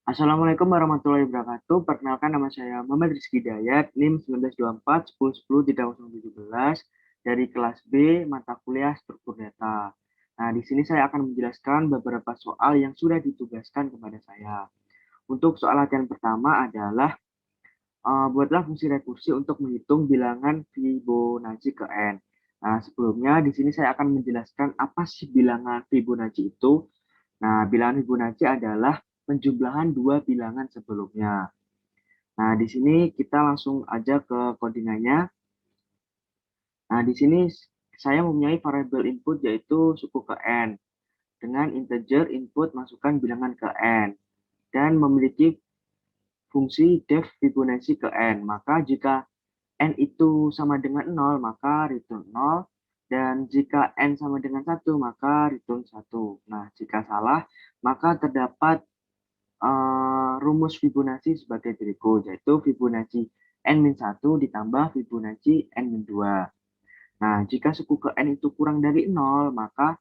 Assalamualaikum warahmatullahi wabarakatuh. Perkenalkan nama saya Muhammad Rizky Dayat, NIM 1924 1010 dari kelas B mata kuliah struktur data. Nah, di sini saya akan menjelaskan beberapa soal yang sudah ditugaskan kepada saya. Untuk soal latihan pertama adalah buatlah fungsi rekursi untuk menghitung bilangan Fibonacci ke n. Nah, sebelumnya di sini saya akan menjelaskan apa sih bilangan Fibonacci itu. Nah, bilangan Fibonacci adalah penjumlahan dua bilangan sebelumnya. Nah, di sini kita langsung aja ke codingannya. Nah, di sini saya mempunyai variabel input yaitu suku ke n dengan integer input masukkan bilangan ke n dan memiliki fungsi def Fibonacci ke n. Maka jika n itu sama dengan 0, maka return 0. Dan jika n sama dengan 1, maka return 1. Nah, jika salah, maka terdapat rumus Fibonacci sebagai berikut, yaitu Fibonacci n-1 ditambah Fibonacci n-2. Nah, jika suku ke n itu kurang dari 0, maka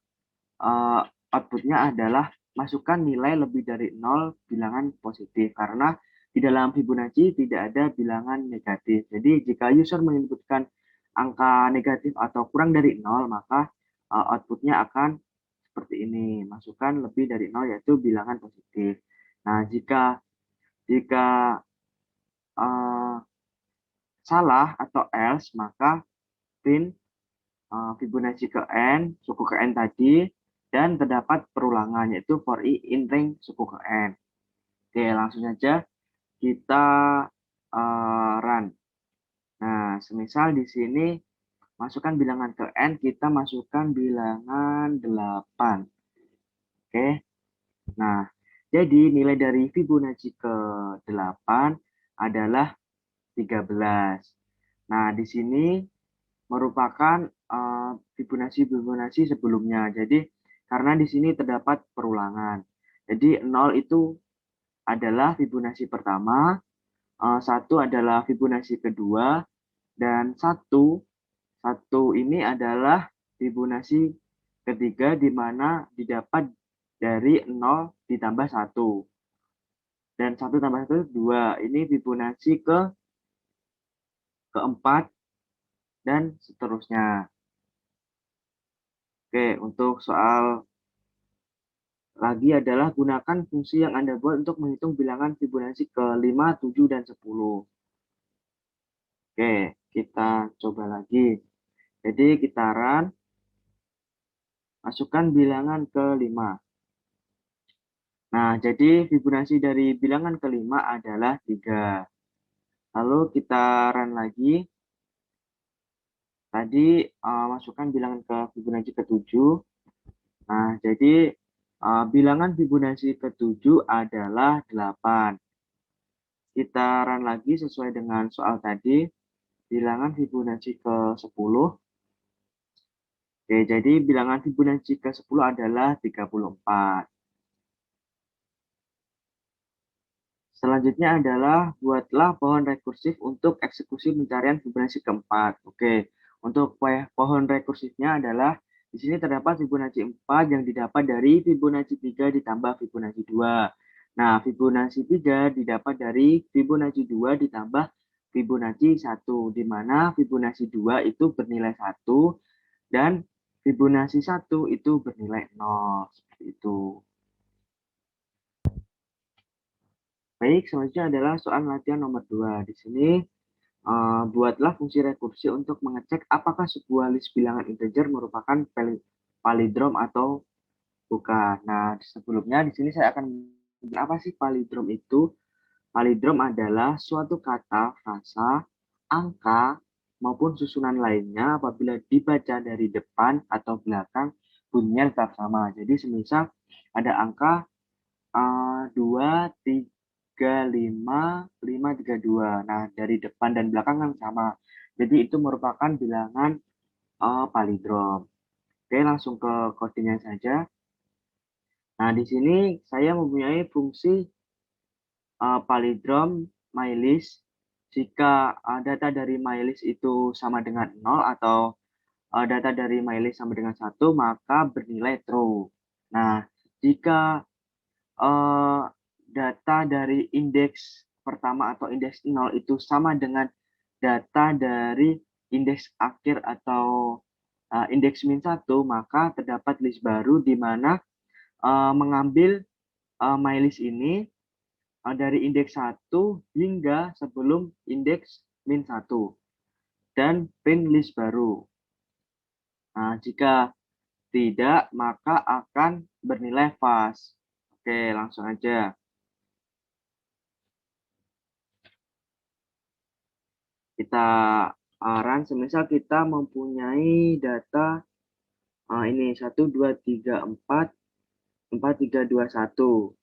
outputnya adalah masukkan nilai lebih dari 0 bilangan positif, karena di dalam Fibonacci tidak ada bilangan negatif. Jadi, jika user menyebutkan angka negatif atau kurang dari 0, maka outputnya akan seperti ini, masukkan lebih dari 0 yaitu bilangan positif. Nah, jika uh, salah atau else, maka print Fibonacci ke n, suku ke n tadi, dan terdapat perulangan, yaitu for i in ring suku ke n. Oke, langsung saja kita run. Nah, semisal di sini masukkan bilangan ke n, kita masukkan bilangan 8. Oke, nah, jadi nilai dari Fibonacci ke 8 adalah 13. Nah, di sini merupakan Fibonacci sebelumnya. Jadi, karena di sini terdapat perulangan. Jadi, 0 itu adalah Fibonacci pertama, 1 adalah Fibonacci kedua, dan 1 ini adalah Fibonacci ketiga, di mana didapat dari 0 ditambah 1. Dan 1 tambah 1 2. Ini Fibonacci keempat, dan seterusnya. Oke, untuk soal lagi adalah gunakan fungsi yang Anda buat untuk menghitung bilangan Fibonacci ke 5, 7, dan 10. Oke, kita coba lagi. Jadi kita run, masukkan bilangan ke 5. Nah, jadi Fibonacci dari bilangan kelima adalah 3. Lalu kita run lagi. Tadi masukkan bilangan ke Fibonacci ke-7. Nah, jadi bilangan Fibonacci ke-7 adalah 8. Kita run lagi sesuai dengan soal tadi. Bilangan Fibonacci ke-10. Oke, jadi bilangan Fibonacci ke-10 adalah 34. Selanjutnya adalah buatlah pohon rekursif untuk eksekusi pencarian Fibonacci keempat. Oke, untuk pohon rekursifnya adalah di sini terdapat Fibonacci 4 yang didapat dari Fibonacci 3 ditambah Fibonacci 2. Nah, Fibonacci 3 didapat dari Fibonacci 2 ditambah Fibonacci 1, di mana Fibonacci 2 itu bernilai 1 dan Fibonacci 1 itu bernilai 0. Seperti itu. Baik, selanjutnya adalah soal latihan nomor 2. Di sini, buatlah fungsi rekursi untuk mengecek apakah sebuah list bilangan integer merupakan palindrom atau bukan. Nah, sebelumnya di sini saya akan menjelaskan apa sih palindrom itu. Palindrom adalah suatu kata, frasa, angka, maupun susunan lainnya apabila dibaca dari depan atau belakang bunyinya tetap sama. Jadi, semisal ada angka 2, 3, 5, 5, 3, 2. Nah, dari depan dan belakang kan sama. Jadi itu merupakan bilangan palindrom. Oke, langsung ke codingnya saja. Nah, di sini saya mempunyai fungsi palindrom mylist. Jika data dari mylist itu sama dengan 0 atau data dari mylist sama dengan 1, maka bernilai true. Nah, jika data dari indeks pertama atau indeks 0 itu sama dengan data dari indeks akhir atau indeks min 1, maka terdapat list baru di mana mengambil MyList ini dari indeks 1 hingga sebelum indeks min 1 dan print list baru. Nah, jika tidak, maka akan bernilai false. Oke, langsung aja. Kita run, semisal kita mempunyai data ini 1, 2, 3, 4, 4, 3, 2, 1.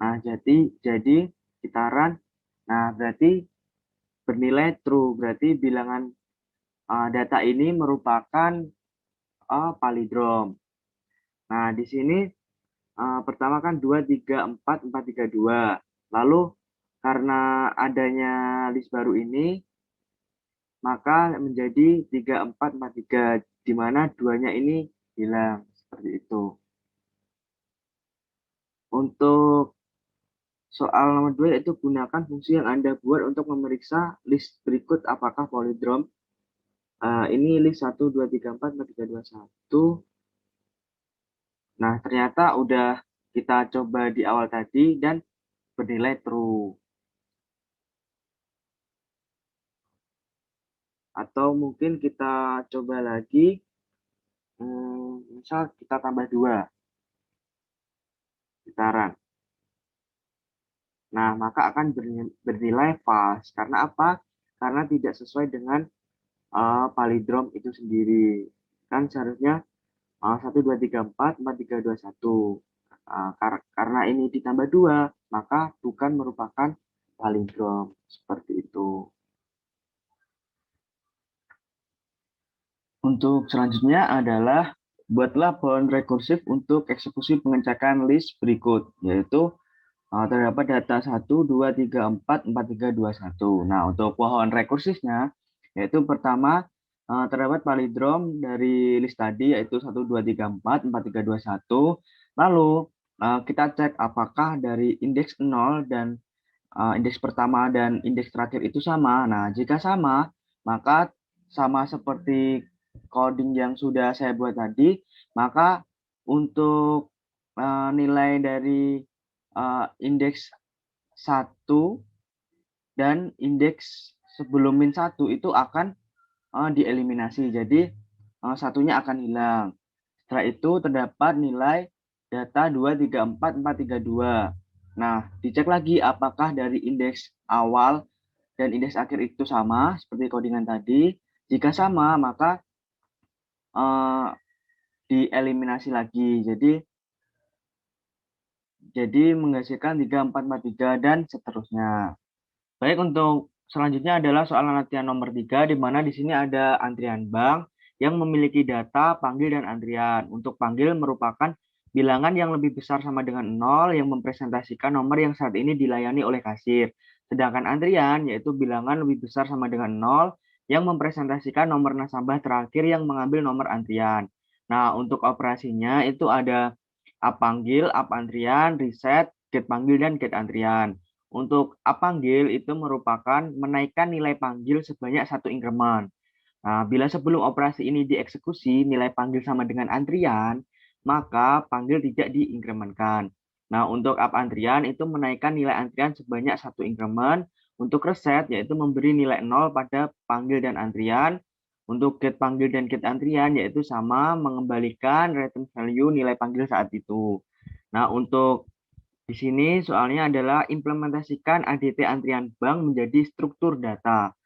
Nah, jadi kita run. Nah, berarti bernilai true. Berarti bilangan data ini merupakan palindrom. Nah, di sini pertama kan 2, 3, 4, 4, 3, 2. Lalu karena adanya list baru ini, maka menjadi 3, 4, 4, 3, di mana duanya ini hilang. Seperti itu. Untuk soal nomor 2 yaitu gunakan fungsi yang Anda buat untuk memeriksa list berikut apakah palindrom. Ini list 1, 2, 3, 4, 4, 3, 2, 1. Nah, ternyata udah kita coba di awal tadi dan bernilai true. Atau mungkin kita coba lagi, misal kita tambah 2 gitaran. Nah, maka akan bernilai false. Karena apa? Karena tidak sesuai dengan palindrom itu sendiri. Kan seharusnya 1, 2, 3, 4, 4, 3, 2, 1. Karena ini ditambah 2, maka bukan merupakan palindrom. Seperti itu. Untuk selanjutnya adalah buatlah pohon rekursif untuk eksekusi pengecekan list berikut, yaitu terdapat data 1, 2, 3, 4, 4, 3, 2, 1. Nah, untuk pohon rekursifnya, yaitu pertama terdapat palindrom dari list tadi, yaitu 1, 2, 3, 4, 4, 3, 2, 1. Lalu kita cek apakah dari indeks 0 dan indeks pertama dan indeks terakhir itu sama. Nah, jika sama, maka sama seperti coding yang sudah saya buat tadi, maka untuk nilai dari indeks 1 dan indeks sebelum min 1 itu akan dieliminasi. Jadi satunya akan hilang. Setelah itu terdapat nilai data 2, 3, 4, 4, 3, 2. Nah, dicek lagi apakah dari indeks awal dan indeks akhir itu sama seperti codingan tadi. Jika sama, maka dieliminasi lagi. Jadi menghasilkan 3, 4, 4, 3 dan seterusnya. Baik, untuk selanjutnya adalah soal latihan nomor 3, di mana di sini ada antrian bank yang memiliki data panggil dan antrian. Untuk panggil merupakan bilangan yang lebih besar sama dengan 0 yang mempresentasikan nomor yang saat ini dilayani oleh kasir. Sedangkan antrian yaitu bilangan lebih besar sama dengan 0 yang mempresentasikan nomor nasabah terakhir yang mengambil nomor antrian. Nah, untuk operasinya itu ada up panggil, up antrian, reset, get panggil, dan get antrian. Untuk up panggil itu merupakan menaikkan nilai panggil sebanyak 1 increment. Nah, bila sebelum operasi ini dieksekusi nilai panggil sama dengan antrian, maka panggil tidak diinkrementkan. Nah, untuk up antrian itu menaikkan nilai antrian sebanyak 1 increment. Untuk reset yaitu memberi nilai 0 pada panggil dan antrian. Untuk get panggil dan get antrian yaitu sama mengembalikan return value nilai panggil saat itu. Nah, untuk di sini soalnya adalah implementasikan ADT antrian bank menjadi struktur data.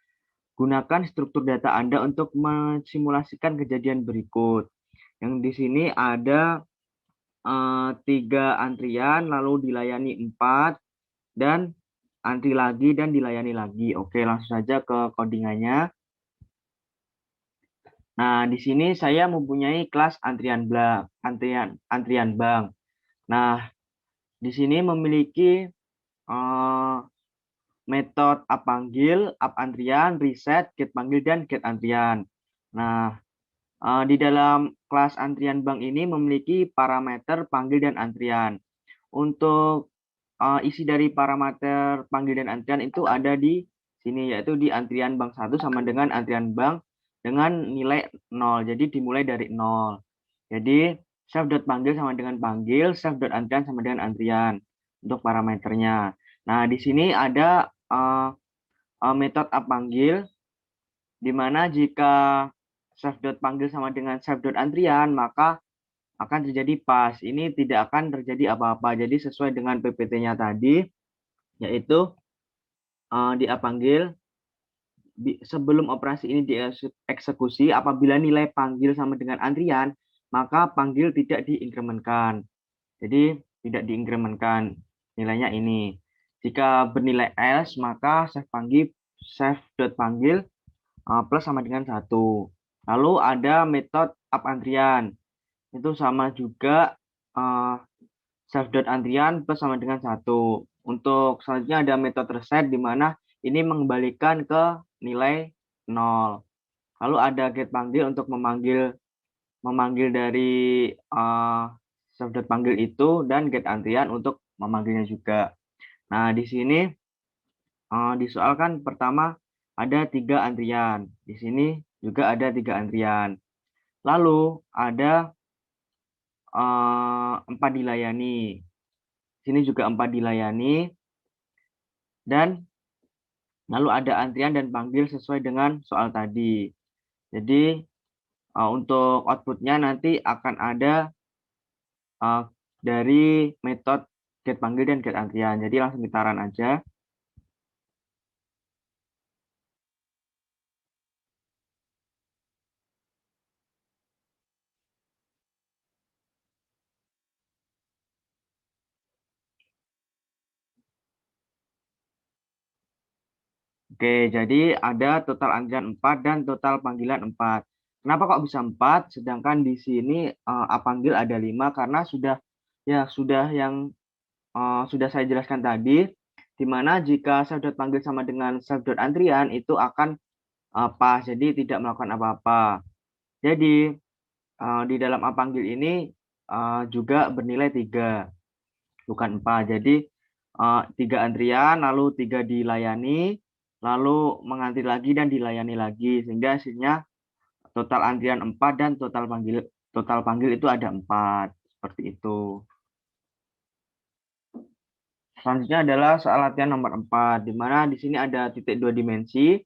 Gunakan struktur data Anda untuk mensimulasikan kejadian berikut. Yang di sini ada 3 antrian, lalu dilayani 4, dan antri lagi dan dilayani lagi. Oke, langsung saja ke codingannya. Nah, di sini saya mempunyai kelas antrian bank. Nah, di sini memiliki metode up panggil, up antrian, reset, get panggil, dan get antrian. Nah, di dalam kelas antrian bank ini memiliki parameter panggil dan antrian. Untuk isi dari parameter panggil dan antrian itu ada di sini, yaitu di antrian bank 1 sama dengan antrian bank dengan nilai 0. Jadi dimulai dari 0. Jadi self.panggil sama dengan panggil, self.antrian sama dengan antrian untuk parameternya. Nah, di sini ada metode panggil, di mana jika self.panggil sama dengan self.antrian, maka akan terjadi pas. Ini tidak akan terjadi apa-apa. Jadi sesuai dengan PPT-nya tadi, yaitu di panggil sebelum operasi ini dieksekusi, apabila nilai panggil sama dengan antrian, maka panggil tidak diinkremenkan. Jadi tidak diinkremenkan nilainya ini. Jika bernilai else, maka save.panggil plus sama dengan 1. Lalu ada metode up antrian. Itu sama juga self.antrian plus sama dengan 1. Untuk selanjutnya ada metode reset, di mana ini mengembalikan ke nilai 0. Lalu ada get panggil untuk memanggil dari self.panggil itu, dan get antrian untuk memanggilnya juga. Nah, di sini disoalkan pertama ada 3 antrian. Di sini juga ada 3 antrian. Lalu ada 4 dilayani. Sini juga 4 dilayani. Dan lalu ada antrian dan panggil sesuai dengan soal tadi. Jadi untuk outputnya nanti akan ada dari metode get panggil dan get antrian. Jadi langsung kita run aja. Oke, jadi ada total antrian 4 dan total panggilan 4. Kenapa kok bisa 4? Sedangkan di sini panggil ada 5, karena sudah yang sudah saya jelaskan tadi, di mana jika self.panggil sama dengan self.antrian itu akan pas, jadi tidak melakukan apa-apa. Jadi di dalam panggil ini juga bernilai 3, bukan 4. Jadi 3 antrian, lalu 3 dilayani, lalu mengantri lagi dan dilayani lagi, sehingga hasilnya total antrian 4 dan total panggil itu ada 4. Seperti itu. Selanjutnya adalah soal latihan nomor 4, di mana di sini ada titik 2 dimensi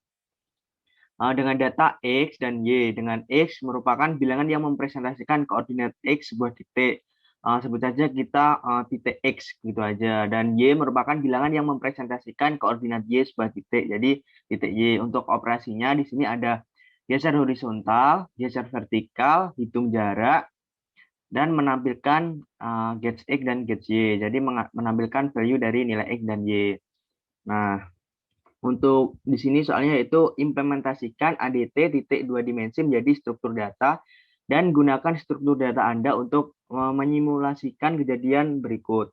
dengan data X dan Y. Dengan X merupakan bilangan yang mempresentasikan koordinat X sebuah titik. Sebut saja kita titik X gitu aja. Dan Y merupakan bilangan yang mempresentasikan koordinat Y sebuah titik. Jadi titik Y. Untuk operasinya di sini ada geser horizontal, geser vertikal, hitung jarak, dan menampilkan gets X dan gets Y. Jadi menampilkan value dari nilai X dan Y. Nah, untuk di sini soalnya yaitu implementasikan ADT titik 2 dimensi menjadi struktur data, dan gunakan struktur data Anda untuk menyimulasikan kejadian berikut.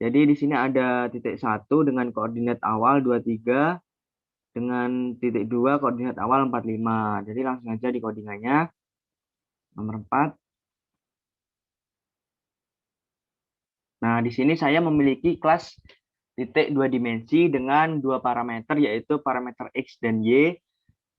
Jadi di sini ada titik 1 dengan koordinat awal 23, dengan titik 2 koordinat awal 45. Jadi langsung aja di codingannya. Nomor 4. Nah, di sini saya memiliki kelas titik 2 dimensi dengan 2 parameter, yaitu parameter X dan Y.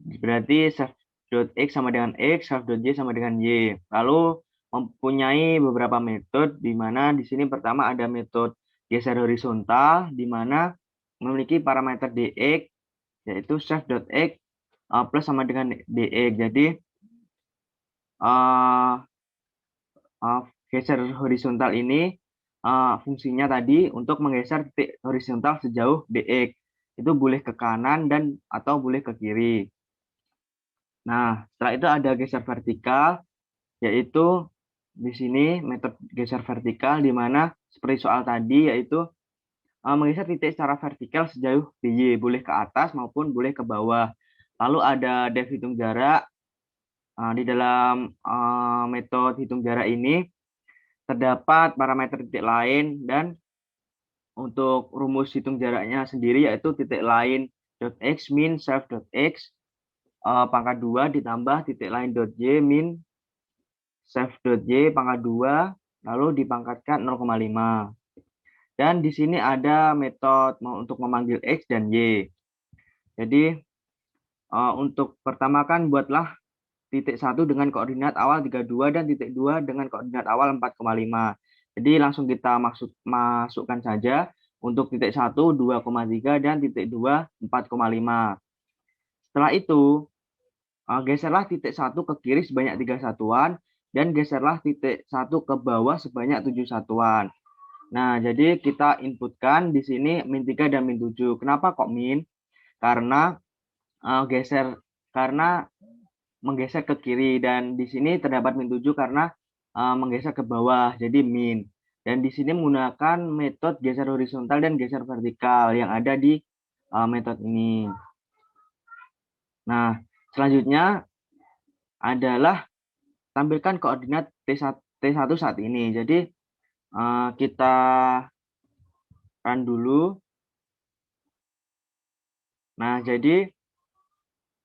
Berarti self.x sama dengan X, self.y sama dengan Y. Lalu mempunyai beberapa metode, di mana di sini pertama ada metode geser horizontal, di mana memiliki parameter dx, yaitu self.x plus sama dengan dx. Jadi geser horizontal ini fungsinya tadi untuk menggeser titik horizontal sejauh dx. Itu boleh ke kanan dan atau boleh ke kiri. Nah, setelah itu ada geser vertikal, yaitu di sini metode geser vertikal, di mana seperti soal tadi, yaitu menggeser titik secara vertikal sejauh dy, boleh ke atas maupun boleh ke bawah. Lalu ada def hitung jarak. Di dalam metode hitung jarak ini terdapat parameter titik lain, dan untuk rumus hitung jaraknya sendiri yaitu titik lain .x min self.x pangkat 2 ditambah titik lain .y min self.y pangkat 2, lalu dipangkatkan 0,5. Dan di sini ada metode untuk memanggil X dan Y. Jadi untuk pertama kan buatlah titik 1 dengan koordinat awal 32 dan titik 2 dengan koordinat awal 4,5. Jadi langsung kita masukkan saja untuk titik 1 2,3 dan titik 2 4,5. Setelah itu geserlah titik 1 ke kiri sebanyak 3 satuan dan geserlah titik 1 ke bawah sebanyak 7 satuan. Nah, jadi kita inputkan di sini min 3 dan min 7. Kenapa kok min? Karena karena menggeser ke kiri, dan di sini terdapat min 7 karena menggeser ke bawah, jadi min. Dan di sini menggunakan metode geser horizontal dan geser vertikal yang ada di metode ini. Nah, selanjutnya adalah tampilkan koordinat T1 saat ini. Jadi kita run dulu. Nah, jadi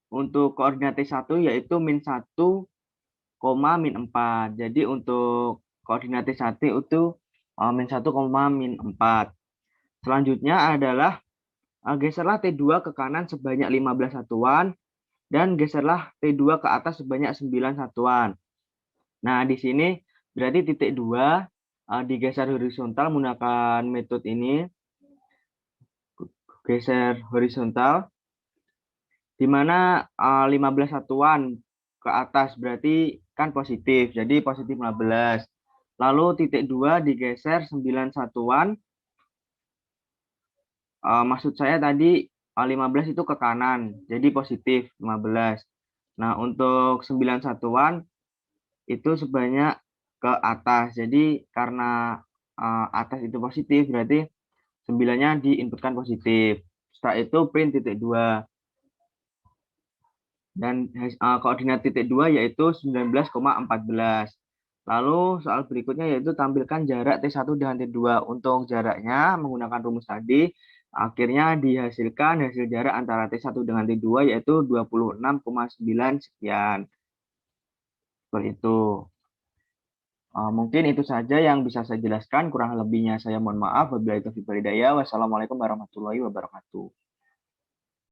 untuk koordinat T1 yaitu min 1, min 4. Jadi untuk koordinat T1 itu min 1, min 4. Selanjutnya adalah geserlah T2 ke kanan sebanyak 15 satuan dan geserlah T2 ke atas sebanyak 9 satuan. Nah, di sini berarti titik 2 digeser horizontal menggunakan metode ini, geser horizontal, di mana 15 satuan ke atas berarti kan positif, jadi positif 15. Lalu titik 2 digeser 9 satuan, maksud saya tadi 15 itu ke kanan, jadi positif 15. Nah, untuk 9 satuan itu sebanyak ke atas, jadi karena atas itu positif berarti 9-nya diinputkan positif. Setelah itu print titik 2. Dan koordinat titik 2 yaitu 19,14. Lalu soal berikutnya yaitu tampilkan jarak T1 dengan T2. Untuk jaraknya menggunakan rumus tadi, akhirnya dihasilkan hasil jarak antara T1 dengan T2 yaitu 26,9 sekian. Seperti itu. Mungkin itu saja yang bisa saya jelaskan. Kurang lebihnya saya mohon maaf. Wabillahi taufiq wal hidayah. Wassalamualaikum warahmatullahi wabarakatuh.